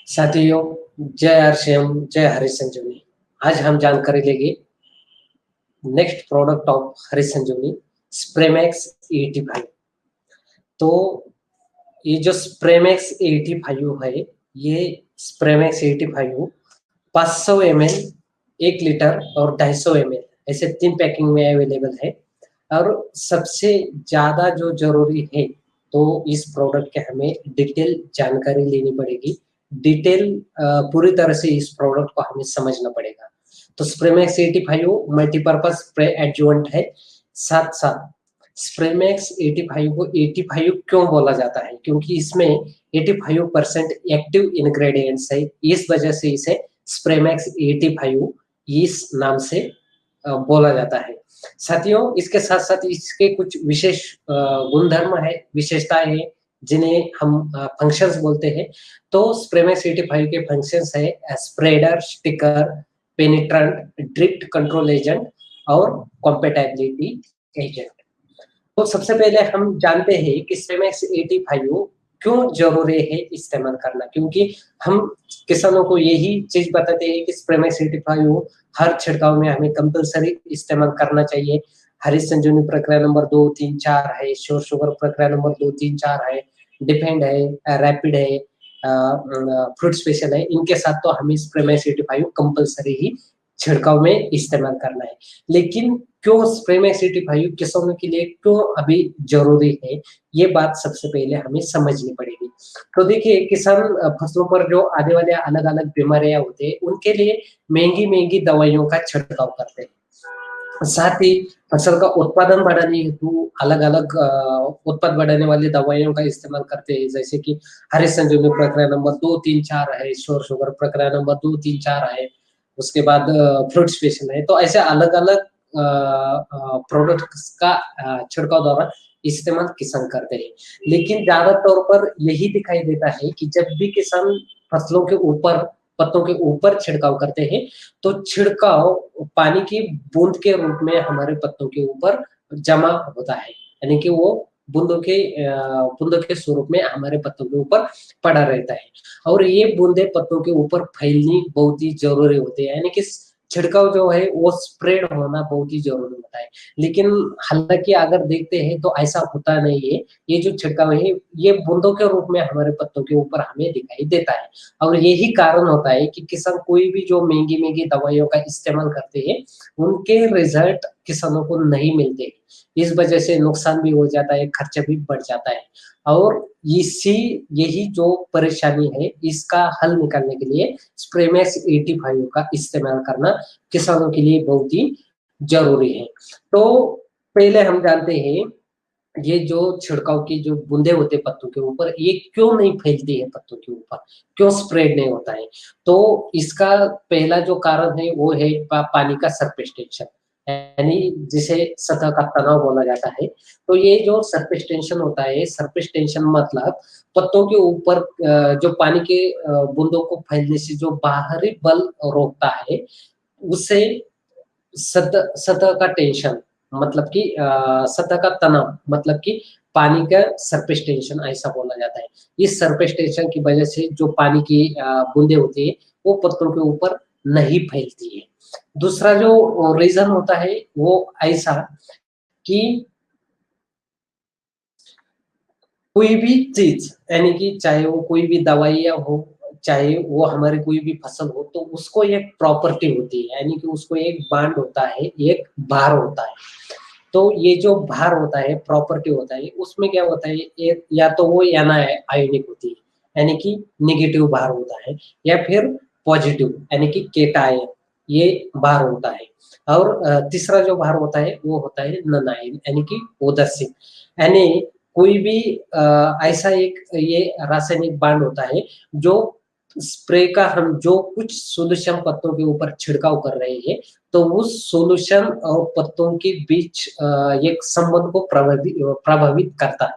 साथियों, जय आरसीएम, जय हरि संजीवनी। आज हम जानकारी लेंगे next product of Hari Sanjeevani, Spraymax 85। तो ये जो स्प्रेमैक्स 85 है, ये स्प्रेमैक्स 85 500 ml, 1 लीटर और 250 ml ऐसे 3 पैकिंग में अवेलेबल है। और सबसे ज्यादा जो जरूरी है, तो इस प्रोडक्ट के हमें डिटेल जानकारी लेनी पड़ेगी। डिटेल पूरी तरह से इस प्रोडक्ट को हमें समझना पड़ेगा। तो स्प्रेमैक्स 85 मल्टीपर्पज स्प्रे एडजुवेंट है। साथ साथ स्प्रेमैक्स 85 को 85 क्यों बोला जाता है? क्योंकि इसमें 85% एक्टिव इंग्रेडिएंट्स है, इस वजह से इसे स्प्रेमैक्स 85 इस नाम से बोला जाता है। साथियों, इसके साथ साथ इसके कुछ विशेष गुणधर्म है, विशेषताएं हैं, जिन्हें हम फंक्शंस बोलते हैं। तो स्प्रेमैक्स 85 के फंक्शंस है spreader, sticker, penetrant, drift control agent और कॉम्पैटिबिलिटी एजेंट। तो सबसे पहले हम जानते हैं कि स्प्रेमैक्स 85 क्यों जरूरी है इस्तेमाल करना। क्योंकि हम किसानों को यही चीज बताते हैं कि स्प्रेमैक्स 85 हर छिड़काव में हमें कंपलसरी इस्तेमाल करना चाहिए। हरी संजीवनी प्रक्रिया नंबर 2, 3, 4 है, श्योर शुगर प्रक्रिया नंबर 2, 3, 4 है, डिफेंड है, रैपिड है, फ्रूट स्पेशल है। इनके साथ तो हमें स्प्रेमैक्स 85 कंपलसरी ही छिड़काव में इस्तेमाल करना है। लेकिन क्यों स्प्रेमैक्स 85 किसानों के लिए क्यों अभी जरूरी है, ये बात सबसे पहले हमें समझनी पड़ेगी। तो देखिए, किसान फसलों पर जो आने वाले अलग अलग बीमारियां होते हैं, उनके लिए महंगी महंगी दवाइयों का छिड़काव करते हैं। साथ ही फसल का उत्पादन बढ़ाने हेतु अलग अलग उत्पाद बढ़ाने वाली दवाइयों का इस्तेमाल करते हैं। जैसे कि हरी संजीवनी प्रक्रिया नंबर 2, 3, 4 है, श्योर शुगर प्रक्रिया नंबर 2, 3, 4 है, उसके बाद फ्रूट स्पेशल है। तो ऐसे अलग अलग प्रोडक्ट्स का छिड़काव द्वारा इस्तेमाल किसान करते हैं। लेकिन ज्यादा तौर पर यही दिखाई देता है कि जब भी किसान फसलों के ऊपर, पत्तों के ऊपर छिड़काव करते हैं, तो छिड़काव पानी की बूंद के रूप में हमारे पत्तों के ऊपर जमा होता है। यानी कि वो बूंदों के स्वरूप में हमारे पत्तों के ऊपर पड़ा रहता है। और ये बूंदे पत्तों के ऊपर फैलनी बहुत ही जरूरी होती है। यानी कि छिड़काव जो है वो स्प्रेड होना बहुत ही जरूरी होता है। लेकिन हालांकि अगर देखते हैं तो ऐसा होता नहीं है। ये जो छिड़काव है, ये बूंदों के रूप में हमारे पत्तों के ऊपर हमें दिखाई देता है। और यही कारण होता है कि किसान कोई भी जो महंगी महंगी दवाइयों का इस्तेमाल करते हैं, उनके रिजल्ट किसानों को नहीं मिलते। इस वजह से नुकसान भी हो जाता है, खर्चा भी बढ़ जाता है। और यही जो परेशानी है, इसका हल निकालने के लिए स्प्रेमैक्स 85 का इस्तेमाल करना किसानों के लिए बहुत ही जरूरी है। तो पहले हम जानते हैं, ये जो छिड़काव की जो बूंदे होते हैं पत्तों के ऊपर, ये क्यों नहीं फैलती है पत्तों के ऊपर, क्यों स्प्रेड नहीं होता है? तो इसका पहला जो कारण है वो है पानी का सरफेस टेंशन, यानी जिसे सतह का तनाव बोला जाता है। तो ये जो सरफेस टेंशन होता है, सरफेस टेंशन मतलब पत्तों के ऊपर जो पानी के बूंदों को फैलने से जो बाहरी बल रोकता है, उससे सतह सतह का टेंशन मतलब कि सतह का तनाव मतलब कि पानी का सरफेस टेंशन ऐसा बोला जाता है। इस सरफेस टेंशन की वजह से जो पानी की बूंदे होती है, वो पत्तों के ऊपर नहीं फैलती है। दूसरा जो रीजन होता है वो ऐसा कि कोई भी चीज, यानी कि चाहे वो कोई भी दवाइयाँ हो, चाहे वो हमारी कोई भी फसल हो, तो उसको एक प्रॉपर्टी होती है, यानी कि उसको एक बांड होता है, एक भार होता है। तो ये जो भार होता है, प्रॉपर्टी होता है, उसमें क्या होता है, एक या तो वो आयोनिक होती है, यानी कि नेगेटिव भार होता है, या फिर पॉजिटिव यानी कि केटायन, ये भार होता है। और तीसरा जो भार होता है वो होता है नन आयन, यानी कि उदासीन। यानी कोई भी ऐसा एक ये रासायनिक बांड होता है, जो स्प्रे का हम जो कुछ सोल्यूशन पत्तों के ऊपर छिड़काव कर रहे हैं, तो उस सोल्यूशन और पत्तों के बीच एक संबंध को प्रभावित करता है,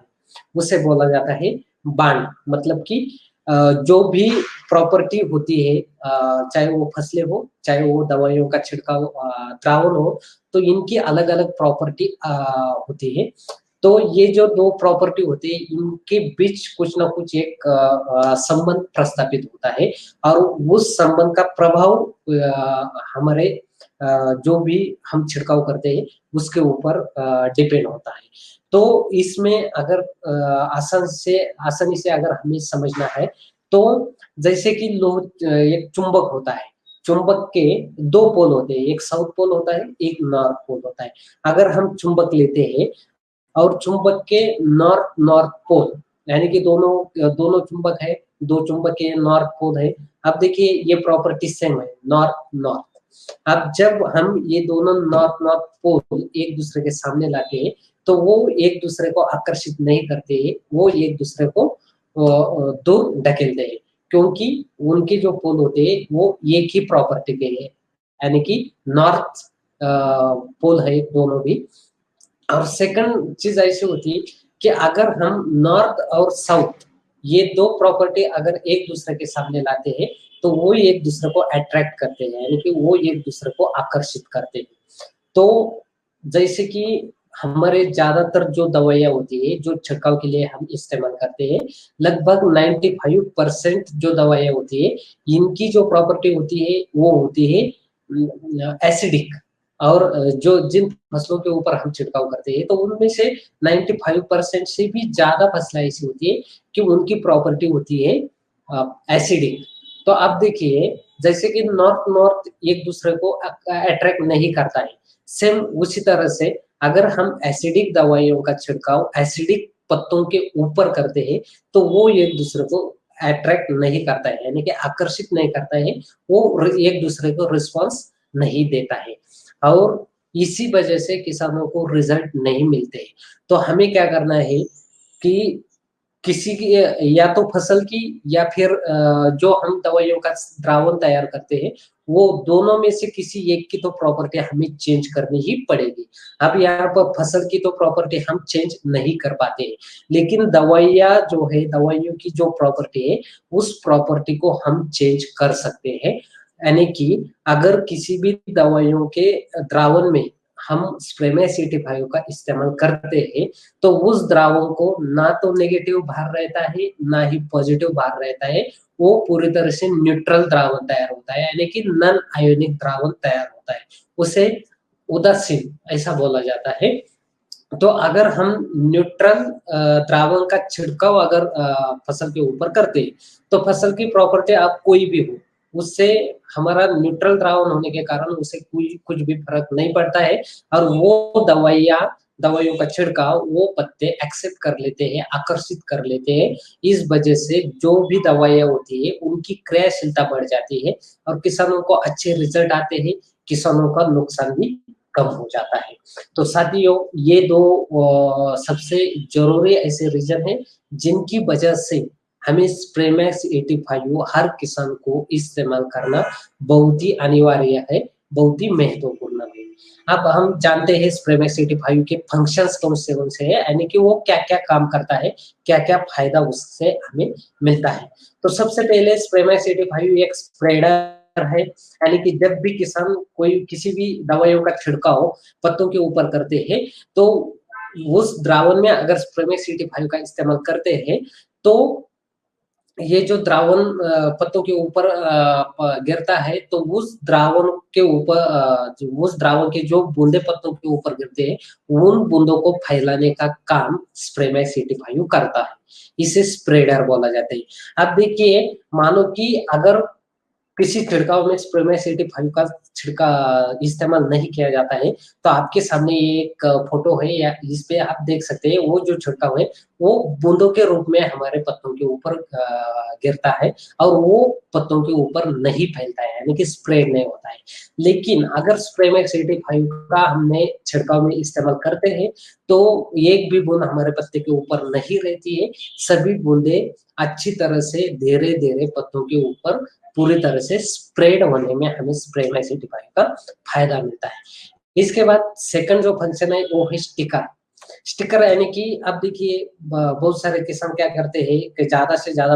उसे बोला जाता है बांड। मतलब कि जो भी प्रॉपर्टी होती है, चाहे वो फसलें हो, चाहे वो दवाइयों का छिड़काव द्रावण हो, तो इनकी अलग अलग प्रॉपर्टी होती है। तो ये जो दो प्रॉपर्टी होती है इनके बीच कुछ ना कुछ एक संबंध प्रस्थापित होता है और उस संबंध का प्रभाव हमारे जो भी हम छिड़काव करते हैं उसके ऊपर डिपेंड होता है। तो इसमें अगर आसानी से अगर हमें समझना है तो जैसे कि एक चुंबक होता है, चुंबक के दो पोल होते हैं, एक साउथ पोल होता है, एक नॉर्थ पोल होता है। अगर हम चुंबक लेते हैं और चुंबक के नॉर्थ नॉर्थ पोल यानी कि दोनों दोनों चुंबक है, दो चुंबक के नॉर्थ पोल है। अब देखिए ये प्रॉपर्टी सेम है, नॉर्थ नॉर्थ। अब जब हम ये दोनों नॉर्थ नॉर्थ पोल एक दूसरे के सामने लाते हैं तो वो एक दूसरे को आकर्षित नहीं करते हैं, वो एक दूसरे को दूर ढकेलते हैं, क्योंकि उनके जो पोल होते हैं वो एक ही प्रॉपर्टी के हैं, यानी कि नॉर्थ पोल है दोनों भी। और सेकंड चीज ऐसी होती है कि अगर हम नॉर्थ और साउथ ये दो प्रॉपर्टी अगर एक दूसरे के सामने लाते हैं तो वो एक दूसरे को अट्रैक्ट करते हैं, यानी कि वो एक दूसरे को आकर्षित करते हैं। तो जैसे कि हमारे ज्यादातर जो दवाइयाँ होती है जो छिड़काव के लिए हम इस्तेमाल करते हैं, लगभग 95% जो दवाइयाँ होती है इनकी जो प्रॉपर्टी होती है वो होती है एसिडिक। और जो जिन फसलों के ऊपर हम छिड़काव करते हैं तो उनमें से 95% से भी ज्यादा फसलें ऐसी होती है कि उनकी प्रॉपर्टी होती है एसिडिक। तो आप देखिए जैसे कि नॉर्थ नॉर्थ एक दूसरे को अट्रैक्ट नहीं करता है, सेम उसी तरह से अगर हम एसिडिक दवाइयों का छिड़काव एसिडिक पत्तों के ऊपर करते हैं तो वो एक दूसरे को अट्रैक्ट नहीं करता है, यानी कि आकर्षित नहीं करता है, वो एक दूसरे को रिस्पॉन्स नहीं देता है और इसी वजह से किसानों को रिजल्ट नहीं मिलते। तो हमें क्या करना है कि किसी की या तो फसल की या फिर जो हम दवाइयों का द्रावण तैयार करते हैं वो दोनों में से किसी एक की तो प्रॉपर्टी हमें चेंज करनी ही पड़ेगी। अब यहाँ पर फसल की तो प्रॉपर्टी हम चेंज नहीं कर पाते हैं, लेकिन दवाइयाँ जो है दवाइयों की जो प्रॉपर्टी है उस प्रॉपर्टी को हम चेंज कर सकते हैं। यानी कि अगर किसी भी दवाइयों के द्रावण में हम स्प्रेमेस 85 का इस्तेमाल करते हैं तो उस द्रावण को ना तो नेगेटिव भार रहता है ना ही पॉजिटिव भार रहता है, वो पूरी तरह से न्यूट्रल द्रावण तैयार होता है, यानी कि नॉन आयोनिक द्रावण तैयार होता है, उसे उदासीन ऐसा बोला जाता है। तो अगर हम न्यूट्रल द्रावण का छिड़काव अगर फसल के ऊपर करते हैं तो फसल की प्रॉपर्टी आप कोई भी हो उससे हमारा न्यूट्रल द्रावण होने के कारण उसे कुछ भी फर्क नहीं पड़ता है और वो दवाइयों का छिड़काव वो पत्ते एक्सेप्ट कर लेते हैं, आकर्षित कर लेते हैं। इस वजह से जो भी दवाइयाँ होती है उनकी क्रियाशीलता बढ़ जाती है और किसानों को अच्छे रिजल्ट आते हैं, किसानों का नुकसान भी कम हो जाता है। तो साथियों ये दो सबसे जरूरी ऐसे रीजन है जिनकी वजह से हमें स्प्रेमैक्स 85 हर किसान को इस्तेमाल करना बहुत ही अनिवार्य है, बहुत ही महत्वपूर्ण है। अब हम जानते हैं स्प्रेमैक्स 85 के फंक्शंस कौन से हैं, यानी कि वो क्या क्या काम करता है, क्या क्या फायदा उससे हमें मिलता है। तो सबसे पहले स्प्रेमैक्स 85 एक स्प्रेडर है, यानी कि जब भी किसान कोई किसी भी दवाइयों का छिड़काव पत्तों के ऊपर करते हैं तो उस द्रावण में अगर स्प्रेमैक्स 85 का इस्तेमाल करते हैं तो ये जो द्रावण पत्तों के ऊपर गिरता है तो उस द्रावण के ऊपर उस द्रावण के जो बूंदे पत्तों के ऊपर गिरते हैं उन बूंदों को फैलाने का काम स्प्रेमैक्स 85 करता है, इसे स्प्रेडर बोला जाता है। अब देखिए मानो कि अगर किसी छिड़काव में स्प्रेमैक्स 85 का छिड़का इस्तेमाल नहीं किया जाता है तो आपके सामने ये एक फोटो है या इस पे आप देख सकते हैं वो जो छिड़काव है वो बूंदों के रूप में हमारे पत्तों के ऊपर गिरता है और वो पत्तों के ऊपर नहीं फैलता है, यानी कि स्प्रेड नहीं होता है। लेकिन अगर स्प्रेमैक्स 85 का हमने छिड़काव में इस्तेमाल करते हैं तो एक भी बूंद हमारे पत्ते के ऊपर नहीं रहती है, सभी बूंदे अच्छी तरह से धीरे धीरे पत्तों के ऊपर पूरी तरह से स्प्रेड होने में हमें स्प्रेमैक्स 85 का फायदा मिलता है। इसके बाद सेकंड जो फंक्शन है वो है स्टिकर यानी कि अब देखिए बहुत सारे किसान क्या करते हैं कि ज्यादा से ज्यादा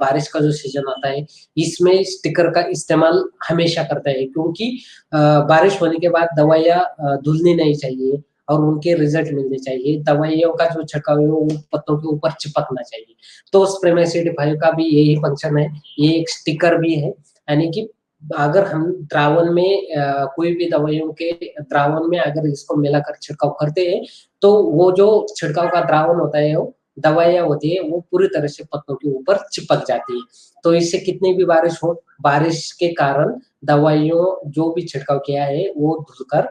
बारिश का जो सीजन आता है इसमें स्टिकर का इस्तेमाल हमेशा करता है, क्योंकि बारिश होने के बाद दवाइयाँ धुलनी नहीं चाहिए और उनके रिजल्ट मिलने चाहिए। दवाइयों का जो छिड़काव है वो पत्तों के ऊपर चिपकना चाहिए। तो स्प्रेमाइसिड का भी यही फंक्शन है। ये एक स्टिकर भी है, यानी कि अगर हम द्रावण में कोई भी दवाइयों के द्रावण में अगर इसको मिलाकर छिड़काव करते हैं, तो वो जो छिड़काव का द्रावण होता है, वो दवाइयाँ होती है, वो पूरी तरह से पत्तों के ऊपर चिपक जाती है। तो इससे कितनी भी बारिश हो, बारिश के कारण दवाइयों जो भी छिड़काव किया है वो धुलकर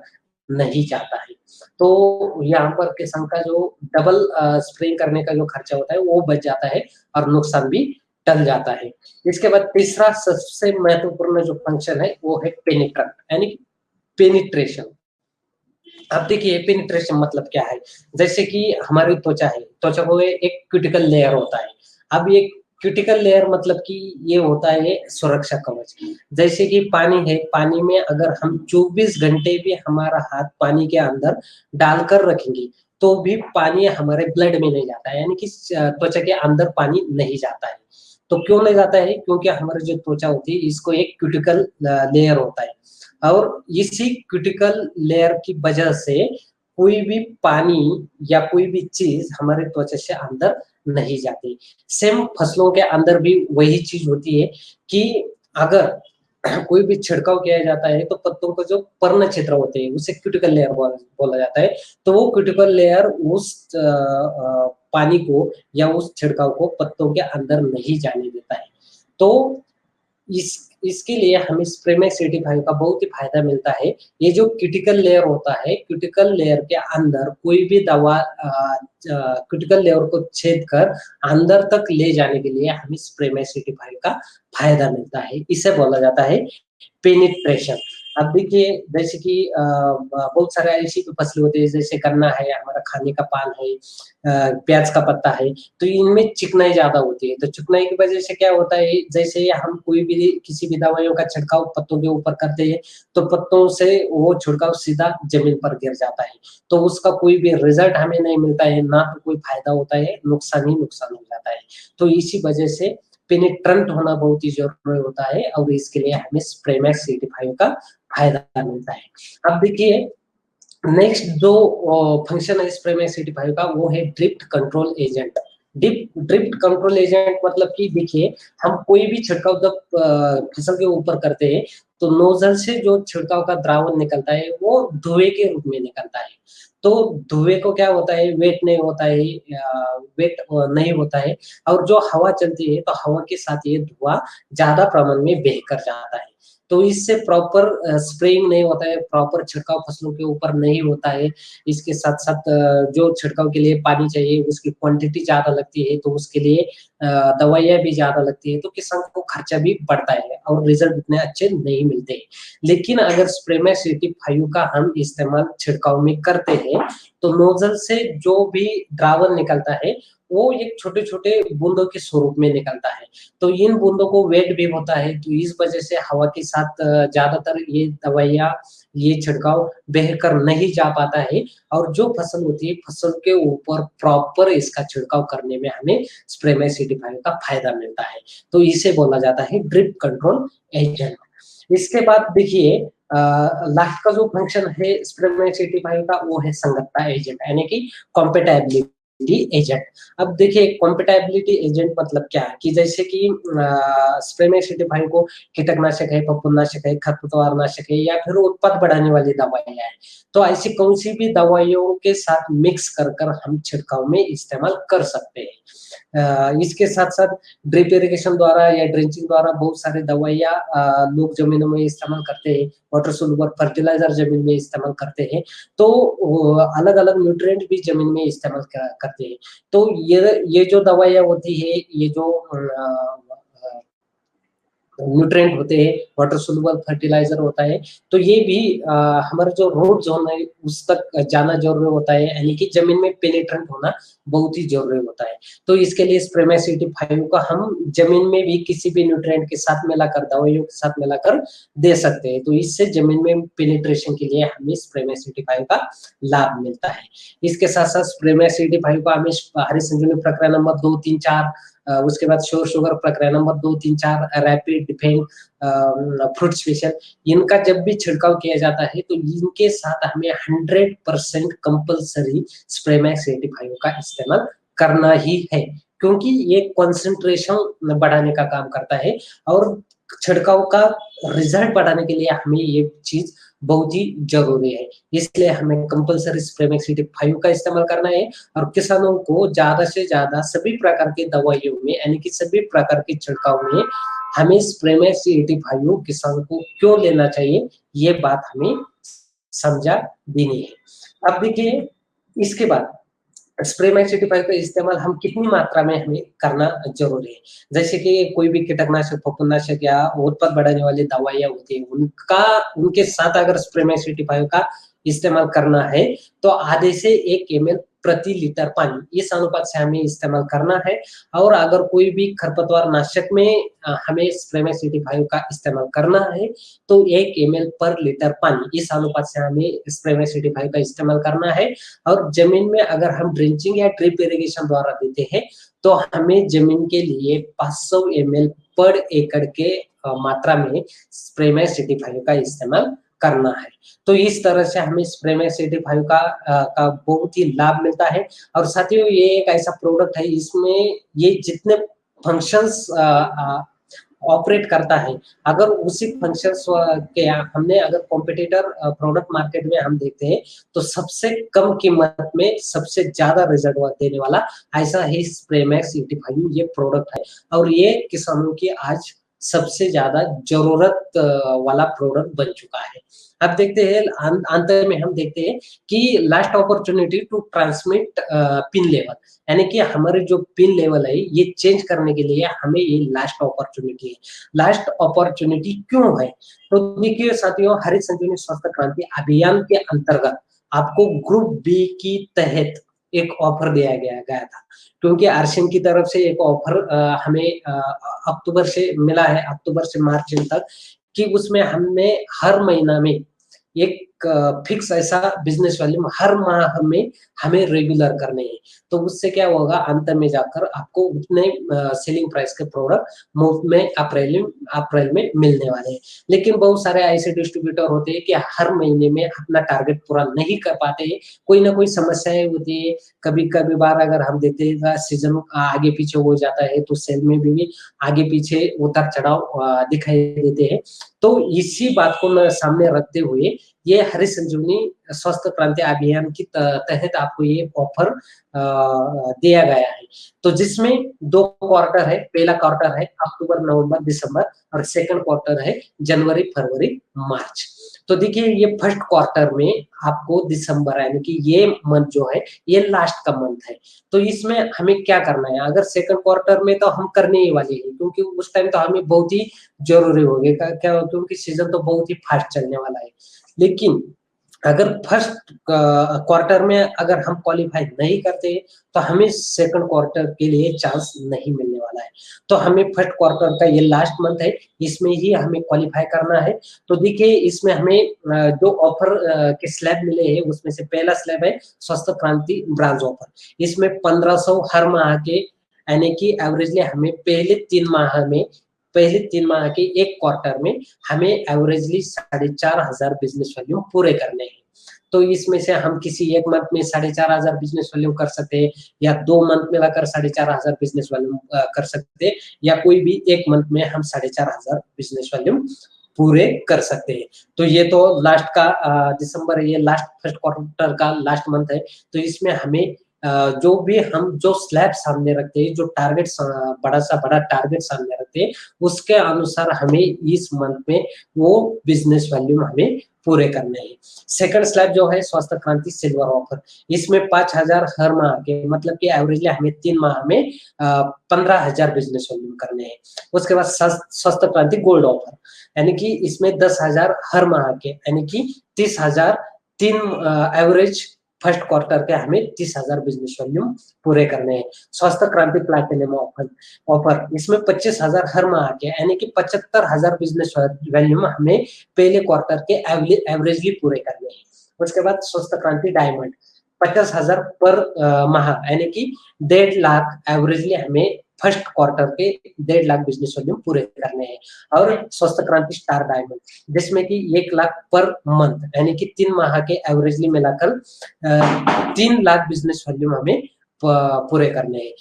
नहीं जाता है। तो यहाँ पर किसान का जो डबल स्प्रेइंग करने का जो खर्चा होता है वो बच जाता है और नुकसान भी टल जाता है। इसके बाद तीसरा सबसे महत्वपूर्ण जो फंक्शन है वो है पेनिट्रेंट, यानी कि पेनिट्रेशन। अब देखिए पेनिट्रेशन मतलब क्या है। जैसे कि हमारी त्वचा है, त्वचा को एक क्यूटिकल लेयर होता है। अब ये क्यूटिकल लेयर मतलब कि ये होता है सुरक्षा कवच। जैसे कि पानी है, पानी में अगर हम 24 घंटे भी हमारा हाथ पानी के अंदर डालकर रखेंगे तो भी पानी हमारे ब्लड में नहीं जाता है, यानी कि त्वचा के अंदर पानी नहीं जाता है। तो क्यों नहीं जाता है? क्योंकि हमारी जो त्वचा होती है इसको एक क्यूटिकल लेयर होता है, और इसी क्यूटिकल लेयर की वजह से कोई भी पानी या कोई भी चीज हमारे त्वचा से अंदर नहीं जाती। सेम फसलों के अंदर भी वही चीज होती है कि अगर कोई भी छिड़काव किया जाता है तो पत्तों का जो पर्ण क्षेत्र होते हैं उसे क्यूटिकल लेयर बोला जाता है। तो वो क्यूटिकल लेयर उस पानी को या उस छिड़काव को पत्तों के अंदर नहीं जाने देता है। तो इसके लिए हमें स्प्रेमेक्स 85 का बहुत ही फायदा मिलता है। ये जो क्यूटिकल लेयर होता है, क्यूटिकल लेयर के अंदर कोई भी दवा क्यूटिकल लेयर को छेद कर अंदर तक ले जाने के लिए हमें स्प्रेमेक्स 85 का फायदा मिलता है। इसे बोला जाता है पेनिट्रेशन। अब देखिए जैसे कि बहुत सारे ऐसी फसलें होती है, जैसे गन्ना है, हमारा खाने का पान है, प्याज का पत्ता है, तो इनमें चिकनाई ज्यादा होती है। तो चिकनाई की वजह से क्या होता है, जैसे हम कोई भी किसी भी दवाइयों का छिड़काव पत्तों के ऊपर करते हैं तो पत्तों से वो छिड़काव सीधा जमीन पर गिर जाता है। तो उसका कोई भी रिजल्ट हमें नहीं मिलता है, ना तो कोई फायदा होता है, नुकसान ही नुकसान हो जाता है। तो इसी वजह से पेनिट्रेंट होना बहुत ही जरूरी होता है, और इसके लिए हमें स्प्रेमेक्स 85 का फायदा मिलता है। अब देखिए नेक्स्ट जो फंक्शन है स्प्रेमेक्स 85 का वो है drift control agent. Drift control agent मतलब कि देखिए हम कोई भी छिड़काव जब फसल के ऊपर करते हैं तो नोजल से जो छिड़काव का द्रावण निकलता है वो धुएं के रूप में निकलता है। तो धुएं को क्या होता है, वेट नहीं होता है, वेट नहीं होता है, और जो हवा चलती है तो हवा के साथ ये धुआं ज्यादा प्रमाण में बह कर जाता है। तो इससे प्रॉपर स्प्रेइंग नहीं होता है, प्रॉपर छिड़काव फसलों के ऊपर नहीं होता है। इसके साथ साथ जो छिड़काव के लिए पानी चाहिए उसकी क्वांटिटी ज्यादा लगती है, तो उसके लिए दवाइयाँ भी ज्यादा लगती है, तो किसान को खर्चा भी बढ़ता है और रिजल्ट उतने अच्छे नहीं मिलते। लेकिन अगर स्प्रेमेक्स 85 का हम इस्तेमाल छिड़काव में करते हैं तो नोजल से जो भी द्रावण निकलता है वो एक छोटे छोटे बूंदों के स्वरूप में निकलता है। तो इन बूंदों को वेट भी होता है, तो इस वजह से हवा के साथ ज्यादातर ये दवाइयाँ, ये छिड़काव बहकर नहीं जा पाता है, और जो फसल होती है फसल के ऊपर प्रॉपर इसका छिड़काव करने में हमें स्प्रेमेक्स 85 का फायदा मिलता है। तो इसे बोला जाता है ड्रिप कंट्रोल एजेंट। इसके बाद देखिए लास्ट का जो फंक्शन है स्प्रेमेक्स 85 का वो है संगतता एजेंट, यानी कि कॉम्पेटेबिलिटी एजेंट। अब देखिए कॉम्पेटेबिलिटी एजेंट मतलब क्या है कि जैसे कि स्प्रेमेक्स 85 को कीटकनाशक है, फफूंदनाशक है, खरपतवारनाशक है, या फिर उत्पाद बढ़ाने वाली दवाइयां है, तो ऐसी कौन सी भी दवाइयों के साथ मिक्स कर कर हम छिड़काव में इस्तेमाल कर सकते हैं। इसके साथ साथ ड्रिप इरिगेशन द्वारा या ड्रेंचिंग द्वारा बहुत सारे दवाइयाँ लोग जमीनों में इस्तेमाल करते हैं, वाटर सोल्यूबल फर्टिलाइजर जमीन में इस्तेमाल करते हैं, तो अलग अलग न्यूट्रिएंट भी जमीन में इस्तेमाल करते हैं। तो ये जो दवाइयाँ होती है, ये जो न्यूट्रिएंट होते हैं, वाटर सोल्यूबल फर्टिलाइजर होता है, तो ये भी हमारा जो रूट जोन है उस तक जाना जरूरी होता है, यानी कि जमीन में पेनिट्रेंट होना बहुत ही जरूरी होता है। तो इसके लिए स्प्रेमेक्स 85 का हम जमीन में भी किसी भी न्यूट्रिएंट के साथ मिलाकर, दवाइयों के साथ मिलाकर दे सकते हैं, तो इससे जमीन में पेनिट्रेशन के लिए हमें स्प्रेमेक्स 85 का लाभ मिलता है। इसके साथ साथ स्प्रेमेक्स 85 का हमें हरी संजीवनी प्रक्रिया नंबर 2, 3, 4 उसके बाद श्योर शुगर प्रक्रिया number 2, 3, 4, rapid defend, fruit special, इनका जब भी छिड़काव किया जाता है तो इनके साथ हमें 100% कंपल्सरी स्प्रेमैक्स 85 का इस्तेमाल करना ही है, क्योंकि ये कंसंट्रेशन बढ़ाने का काम करता है और छिड़काव का रिजल्ट बढ़ाने के लिए हमें ये चीज बहुत ही जरूरी है। इसलिए हमें कंपल्सरी स्प्रेमैक्स 85 का इस्तेमाल करना है और किसानों को ज्यादा से ज्यादा सभी प्रकार की दवाइयों में, यानी कि सभी प्रकार के छिड़काव में हमें स्प्रेमैक्स 85 किसान को क्यों लेना चाहिए, ये बात हमें समझा देनी है। अब देखिए, इसके बाद स्प्रेमैक्स 85 का इस्तेमाल हम कितनी मात्रा में हमें करना जरूरी है। जैसे कि कोई भी कीटनाशक, फफूंदनाशक या उत्पाद बढ़ाने वाली दवाइयां होती है, उनके साथ अगर स्प्रेमैक्स 85 का इस्तेमाल करना है तो आधे से 1 ml प्रति लीटर पानी, इस अनुपात से हमें इस्तेमाल करना है। और अगर कोई भी खरपतवार नाशक में हमें स्प्रेमैक्स 85 का इस्तेमाल करना है तो 1 ml पर लीटर पानी, इस अनुपात से हमें स्प्रेमैक्स 85 का इस्तेमाल करना है। और जमीन में अगर हम ड्रिंचिंग या ड्रिप इरिगेशन द्वारा देते हैं तो हमें जमीन के लिए 500 ml पर एकड़ के मात्रा में स्प्रेमैक्स 85 का इस्तेमाल करना है। तो इस तरह से हमें स्प्रेमैक्स 85 का बहुत ही लाभ मिलता है। और साथियों, ये एक ऐसा प्रोडक्ट है, इसमें ये जितने फंक्शंस ऑपरेट करता है, अगर उसी फंक्शंस के हमने अगर कॉम्पिटिटर प्रोडक्ट मार्केट में हम देखते हैं तो सबसे कम कीमत में सबसे ज्यादा रिजल्ट देने वाला ऐसा ही स्प्रेमैक्स 85 ये प्रोडक्ट है। और ये किसानों की आज सबसे ज्यादा जरूरत वाला प्रोडक्ट बन चुका है। अब देखते हैं अंत में हम देखते हैं कि last opportunity to transmit pin level, यानी कि हमारे जो पिन लेवल है ये चेंज करने के लिए हमें ये लास्ट अपॉर्चुनिटी है। लास्ट अपॉर्चुनिटी क्यों है? तो देखिए साथियों, हरित संजीवनी स्वास्थ्य क्रांति अभियान के अंतर्गत आपको ग्रुप बी की तहत एक ऑफर दिया गया था, क्योंकि आरसीएम की तरफ से एक ऑफर हमें अक्टूबर से मिला है, अक्टूबर से मार्च तक, कि उसमें हमने हर महीना में एक फिक्स ऐसा बिजनेस वॉल्यूम हर माह में हमें रेगुलर करने हैं। तो उससे क्या होगा, अंत में जाकर आपको उतने सेलिंग प्राइस के प्रोडक्ट मुफ्त में अप्रैल में मिलने वाले हैं। लेकिन बहुत सारे ऐसे डिस्ट्रीब्यूटर होते हैं कि हर महीने में अपना टारगेट पूरा नहीं कर पाते हैं, कोई ना कोई समस्याएं होती है। कभी कभी बार अगर हम देखते हैं सीजन आगे पीछे हो जाता है तो सेल में भी आगे पीछे उतार चढ़ाव दिखाई देते हैं। तो इसी बात को सामने रखते हुए ये हरित संजीवनी स्वास्थ्य क्रांति अभियान की तहत आपको ये ऑफर दिया गया है। तो जिसमें 2 क्वार्टर है, पहला क्वार्टर है अक्टूबर, नवंबर, दिसंबर, और सेकंड क्वार्टर है जनवरी, फरवरी, मार्च। तो देखिए, ये फर्स्ट क्वार्टर में आपको दिसंबर, यानी कि ये मंथ जो है ये लास्ट का मंथ है। तो इसमें हमें क्या करना है, अगर सेकंड क्वार्टर में तो हम करने ही वाले हैं, क्योंकि उस टाइम तो हमें बहुत ही जरूरी होगा, क्या, क्योंकि सीजन तो बहुत ही फास्ट चलने वाला है। लेकिन अगर फर्स्ट क्वार्टर में अगर हम क्वालिफाई नहीं करते तो हमें सेकंड क्वार्टर के लिए चांस नहीं मिलने वाला है। तो हमें फर्स्ट क्वार्टर का ये लास्ट मंथ है, इसमें ही हमें क्वालिफाई करना है। तो देखिए, इसमें हमें जो ऑफर के स्लैब मिले हैं उसमें से पहला स्लैब है स्वास्थ्य क्रांति ब्रांच ऑफर। इसमें 1500 हर माह के, यानी कि एवरेजली हमें पहले 3 माह के एक क्वार्टर में हमें एवरेजली 4500 बिजनेस वॉल्यूम पूरे करने हैं। तो इसमें से हम किसी एक मंथ में 4500 बिजनेस वॉल्यूम कर सकते हैं, या 2 मंथ में लगाकर 4500 बिजनेस वॉल्यूम कर सकते हैं, या कोई भी एक मंथ में हम 4500 बिजनेस वॉल्यूम पूरे कर सकते हैं। तो ये तो लास्ट का दिसंबर है, ये लास्ट फर्स्ट क्वार्टर का लास्ट मंथ है। तो इसमें हमें जो स्लैब सामने रखते हैं, जो टारगेट बड़ा सा बड़ा टारगेट सामने रखते हैं, उसके अनुसार हमें इस मंथ में वो बिजनेस वॉल्यूम हमें पूरे करने हैं। सेकंड स्लैब जो है स्वास्थ्य क्रांति सिल्वर ऑफर, इसमें 5000 हर माह के, मतलब कि एवरेजली हमें 3 माह में 15000 बिजनेस वॉल्यूम करने हैं। उसके बाद स्वास्थ्य क्रांति गोल्ड ऑफर, यानी कि इसमें 10,000 हर माह के, यानी कि 30,000 3 एवरेज फर्स्ट क्वार्टर के हमें 30,000 बिजनेस वॉल्यूम पूरे करने हैं। स्वास्थ्य क्रांति प्लैटिनम ऑफर, इसमें 25,000 हर माह के, यानी कि 75,000 बिजनेस वॉल्यूम हमें पहले क्वार्टर के एवरेजली पूरे करने हैं। उसके बाद स्वास्थ्य क्रांति डायमंड, 50,000 पर माह, यानी कि 1.5 लाख एवरेजली हमें फर्स्ट क्वार्टर के 1.5 लाख बिजनेस वॉल्यूम पूरे करने हैं। और स्वस्थ क्रांति स्टार डायमंड जिसमें कि 1 लाख पर मंथ यानी कि 3 माह के एवरेजली मिलाकर 3 लाख बिजनेस वॉल्यूम हमें पूरे करने हैं।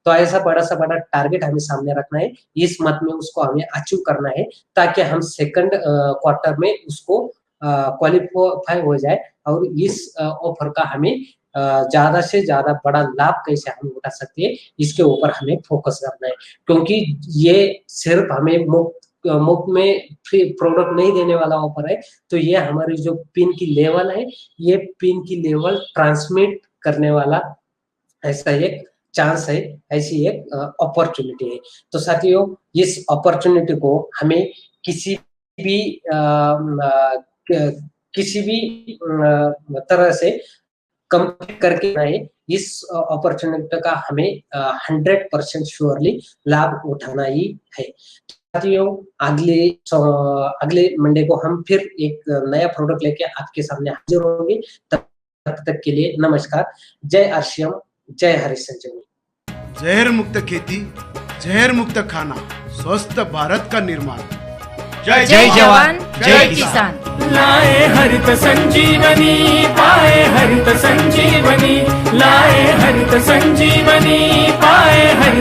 तो ऐसा बड़ा सा बड़ा टारगेट हमें सामने रखना है, इस मंथ में उसको हमें अचीव करना है ताकि हम सेकंड क्वार्टर में उसको क्वालिफाई हो जाए और इस ऑफर का हमें ज्यादा से ज्यादा बड़ा लाभ कैसे हम उठा सकते हैं इसके ऊपर हमें फोकस करना है, क्योंकि ये सिर्फ हमें मुफ्त में फ्री प्रोडक्ट नहीं देने वाला ऑफर है। तो ये हमारी जो पिन की लेवल है, ये पिन की लेवल ट्रांसमिट करने वाला ऐसा एक चांस है, ऐसी एक अपॉर्चुनिटी है। तो साथियों, इस अपॉर्चुनिटी को हमें किसी भी तरह से कंप्लीट करके आए, इस अपॉर्चुनिटी का हमें 100% श्योरली लाभ उठाना ही है। साथियों, अगले मंडे को हम फिर एक नया प्रोडक्ट लेके आपके सामने हाजिर होंगे। तब तक के लिए नमस्कार। जय आरसीएम, जय हरीश संजीवनी। जहर मुक्त खेती, जहर मुक्त खाना, स्वस्थ भारत का निर्माण। जय जवान, जय किसान। लाए हरित संजीवनी, पाए हरित संजीवनी, लाए हरित संजीवनी, पाए हरित